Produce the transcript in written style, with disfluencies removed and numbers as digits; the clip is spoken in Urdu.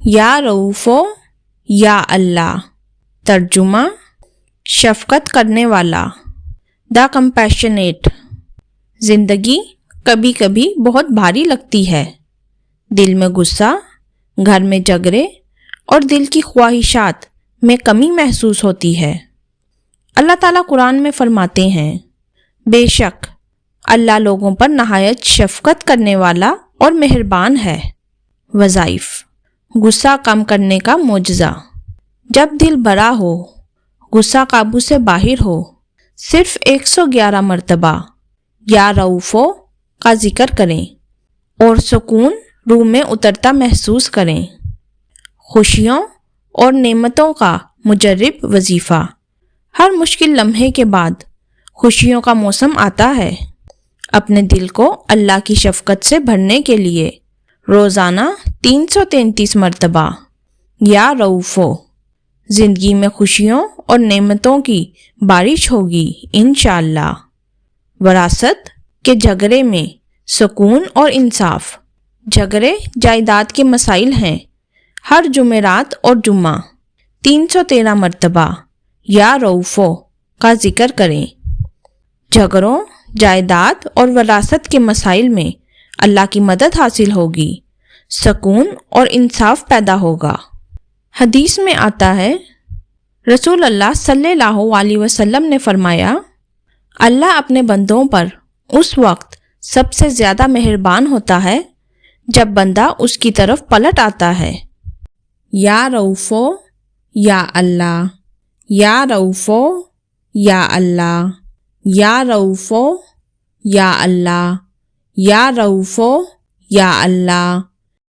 یا رؤوفو یا اللہ۔ ترجمہ: شفقت کرنے والا، دا کمپیشنیٹ۔ زندگی کبھی کبھی بہت بھاری لگتی ہے۔ دل میں غصہ، گھر میں جھگڑے اور دل کی خواہشات میں کمی محسوس ہوتی ہے۔ اللہ تعالیٰ قرآن میں فرماتے ہیں، بے شک اللہ لوگوں پر نہایت شفقت کرنے والا اور مہربان ہے۔ وظائف: غصہ کم کرنے کا معجزہ۔ جب دل بھرا ہو، غصہ قابو سے باہر ہو، صرف 111 مرتبہ یا رؤوفو کا ذکر کریں اور سکون روح میں اترتا محسوس کریں۔ خوشیوں اور نعمتوں کا مجرب وظیفہ۔ ہر مشکل لمحے کے بعد خوشیوں کا موسم آتا ہے۔ اپنے دل کو اللہ کی شفقت سے بھرنے کے لیے روزانہ 333 مرتبہ یا رؤوفو۔ زندگی میں خوشیوں اور نعمتوں کی بارش ہوگی انشاءاللہ۔ وراثت کے جھگڑے میں سکون اور انصاف۔ جھگڑے جائیداد کے مسائل ہیں۔ ہر جمعرات اور جمعہ 313 مرتبہ یا رؤوفو کا ذکر کریں۔ جھگڑوں، جائیداد اور وراثت کے مسائل میں اللہ کی مدد حاصل ہوگی، سکون اور انصاف پیدا ہوگا۔ حدیث میں آتا ہے، رسول اللہ صلی اللہ علیہ وسلم نے فرمایا، اللہ اپنے بندوں پر اس وقت سب سے زیادہ مہربان ہوتا ہے جب بندہ اس کی طرف پلٹ آتا ہے۔ یا رؤوفو یا اللہ، یا رؤوفو یا اللہ، یا رؤوفو یا اللہ، یا رؤوفو یا اللہ۔